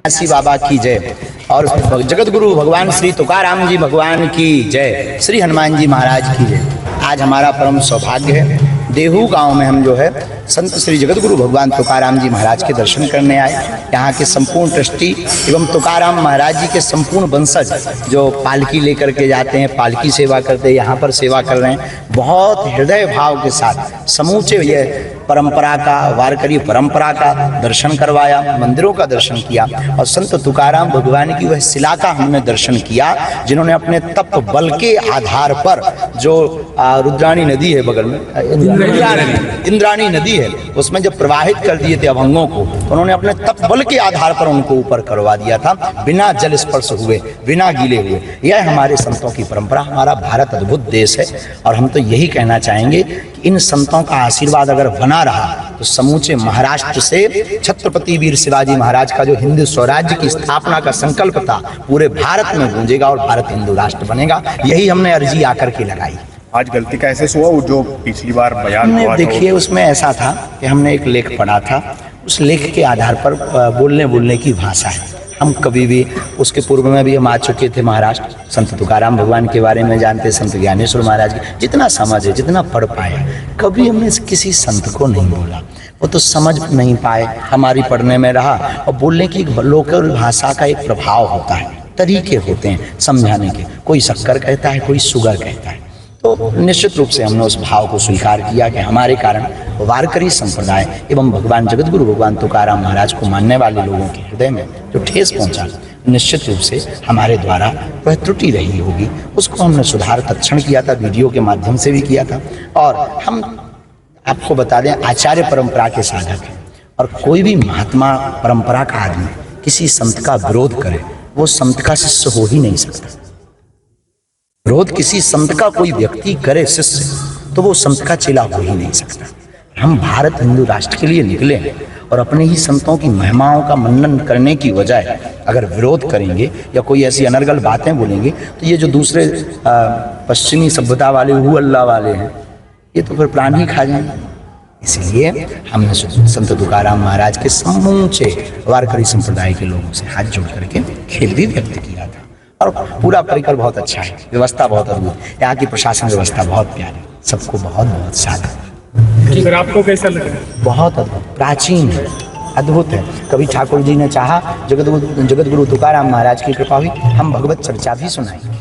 काशी बाबा की जय और जगत गुरु भगवान श्री तुकाराम जी भगवान की जय, श्री हनुमान जी महाराज की जय। आज हमारा परम सौभाग्य है, देहू गांव में हम जो है संत श्री जगत गुरु भगवान तुकाराम जी महाराज के दर्शन करने आए। यहाँ के संपूर्ण ट्रस्टी एवं तुकाराम महाराज जी के संपूर्ण वंशज जो पालकी लेकर के जाते हैं, पालकी सेवा करते हैं, यहाँ पर सेवा कर रहे हैं। बहुत हृदय भाव के साथ समूचे ये परंपरा का, वारकरी परंपरा का दर्शन करवाया, मंदिरों का दर्शन किया और संत तुकाराम भगवान की वह शिला का हमने दर्शन किया जिन्होंने अपने तप बल के आधार पर, जो रुद्राणी नदी है बगल में, इंद्राणी नदी है, उसमें जब प्रवाहित कर दिए थे अभंगों को, तो उन्होंने अपने तप बल के आधार पर उनको ऊपर करवा दिया था, बिना जल स्पर्श हुए, बिना गीले हुए। यह हमारे संतों की परंपरा। हमारा भारत अद्भुत देश है और हम तो यही कहना चाहेंगे कि इन संतों का आशीर्वाद अगर बना रहा तो समूचे महाराष्ट्र से छत्रपति वीर शिवाजी महाराज का जो हिंदू स्वराज्य की स्थापना का संकल्प था, पूरे भारत में गूंजेगा और भारत हिंदू राष्ट्र बनेगा। यही हमने अर्जी आकर के लगाई। आज गलती कैसे हुआ? वो जो पिछली बार बयान हुआ, देखिए उसमें ऐसा था कि हमने एक लेख पढ़ा था, उस लेख के आधार पर बोलने की भाषा है। हम कभी भी, उसके पूर्व में भी हम आ चुके थे महाराष्ट्र, संत तुकाराम भगवान के बारे में जानते, संत ज्ञानेश्वर महाराज की जितना समझ है, जितना पढ़ पाए, कभी हमने किसी संत को नहीं बोला। वो तो समझ नहीं पाए, हमारी पढ़ने में रहा। और बोलने की लोकल भाषा का एक प्रभाव होता है, तरीके होते हैं समझाने के। कोई शक्कर कहता है, कोई सुगर कहता है। तो निश्चित रूप से हमने उस भाव को स्वीकार किया कि हमारे कारण वारकरी संप्रदाय एवं भगवान जगत गुरु भगवान तुकाराम महाराज को मानने वाले लोगों के हृदय में जो ठेस पहुंचा, निश्चित रूप से हमारे द्वारा वह त्रुटि रही होगी। उसको हमने सुधार तत्क्षण किया था, वीडियो के माध्यम से भी किया था। और हम आपको बता दें, आचार्य परंपरा के साधक हैं और कोई भी महात्मा परंपरा का आदमी किसी संत का विरोध करे, वो संत का शिष्य हो ही नहीं सकता। विरोध किसी संत का कोई व्यक्ति करे शिष्य, तो वो संत का चेला हो ही नहीं सकता। हम भारत हिंदू राष्ट्र के लिए निकले हैं और अपने ही संतों की महिमाओं का मनन करने की बजाय अगर विरोध करेंगे या कोई ऐसी अनर्गल बातें बोलेंगे, तो ये जो दूसरे पश्चिमी सभ्यता वाले हु अल्लाह वाले हैं, ये तो फिर प्राण ही खा जाएंगे। इसलिए हमने संत तुकाराम महाराज के समूचे वारकरी संप्रदाय के लोगों से हाथ जोड़ करके खेद भी व्यक्त किया था। और पूरा परिकर बहुत अच्छा है, व्यवस्था बहुत अद्भुत, यहाँ की प्रशासन व्यवस्था बहुत प्यारी, सबको बहुत बहुत साथ। फिर आपको कैसा लगा? बहुत अद्भुत, प्राचीन है, अद्भुत है। कभी ठाकुर जी ने चाहा, जगत गुरु तुकाराम महाराज की कृपा हुई, हम भगवत चर्चा भी सुनाई।